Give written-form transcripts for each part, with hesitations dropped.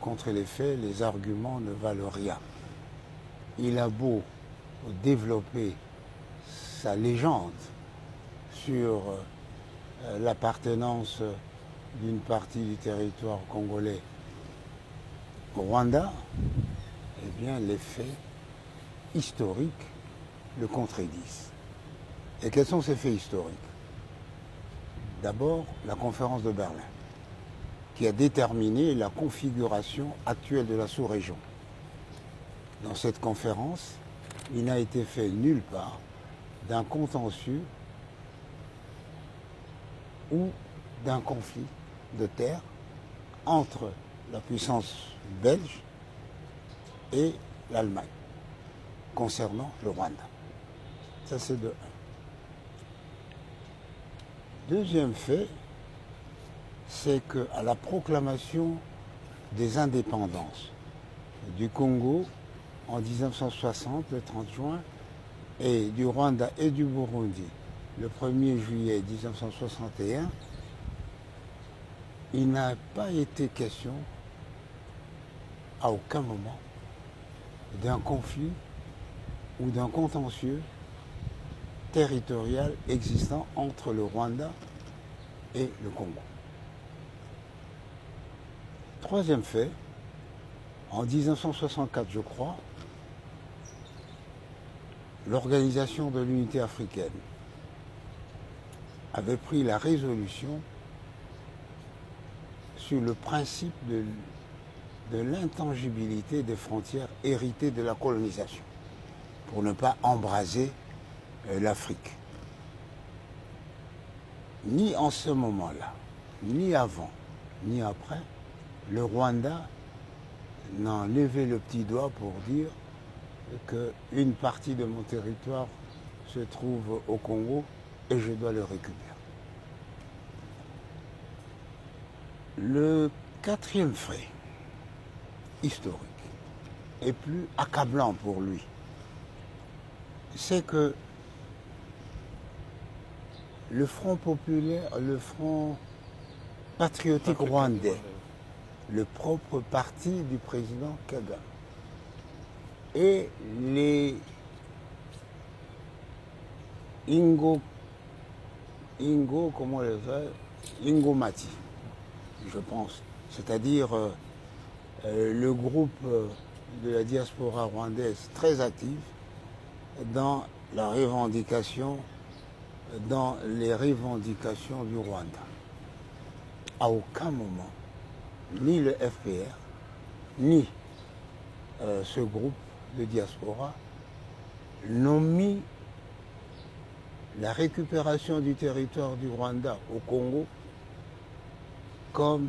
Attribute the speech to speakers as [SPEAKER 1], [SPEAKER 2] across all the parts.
[SPEAKER 1] contre les faits, les arguments ne valent rien. Il a beau développer sa légende sur l'appartenance d'une partie du territoire congolais au Rwanda, eh bien les faits historiques le contredisent. Et quels sont ces faits historiques? D'abord, la conférence de Berlin, qui a déterminé la configuration actuelle de la sous-région. Dans cette conférence, il n'a été fait nulle part d'un contentieux ou d'un conflit de terre entre la puissance belge et l'Allemagne concernant le Rwanda. Ça, c'est de un. Deuxième fait, c'est qu'à la proclamation des indépendances du Congo en 1960, le 30 juin, et du Rwanda et du Burundi, le 1er juillet 1961, il n'a pas été question, à aucun moment, d'un conflit ou d'un contentieux territorial existant entre le Rwanda et le Congo. Troisième fait, en 1964, je crois, l'Organisation de l'Unité africaine avait pris la résolution sur le principe de l'intangibilité des frontières héritées de la colonisation, pour ne pas embraser l'Afrique. Ni en ce moment-là, ni avant, ni après, le Rwanda n'a levé le petit doigt pour dire qu'une partie de mon territoire se trouve au Congo et je dois le récupérer. Le quatrième fait historique est plus accablant pour lui. C'est que le Front populaire, le Front patriotique rwandais, le propre parti du président Kagame, et les comment les fait Ingomati, je pense, c'est-à-dire le groupe de la diaspora rwandaise très actif dans les revendications du Rwanda. À aucun moment, ni le FPR, ni ce groupe de diaspora n'ont mis la récupération du territoire du Rwanda au Congo comme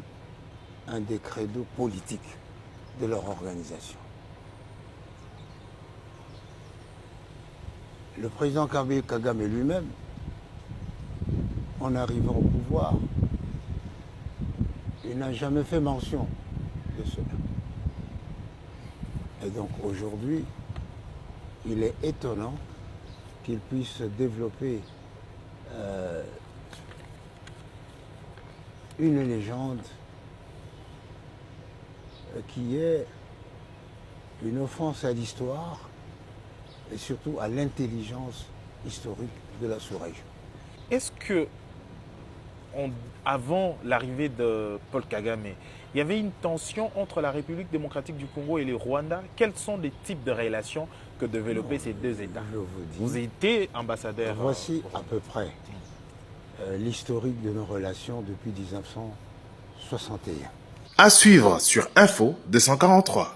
[SPEAKER 1] un des credos politiques de leur organisation. Le président Kagame lui-même, en arrivant au pouvoir, il n'a jamais fait mention de cela. Et donc aujourd'hui, il est étonnant qu'il puisse développer une légende qui est une offense à l'histoire et surtout à l'intelligence historique de la sous-région.
[SPEAKER 2] Est-ce que, avant l'arrivée de Paul Kagame, il y avait une tension entre la République démocratique du Congo et le Rwanda? Quels sont les types de relations que développaient ces deux États?
[SPEAKER 1] Je vous dis,
[SPEAKER 2] vous étiez ambassadeur.
[SPEAKER 1] Voici à peu près l'historique de nos relations depuis 1961.
[SPEAKER 3] À suivre sur Info 243.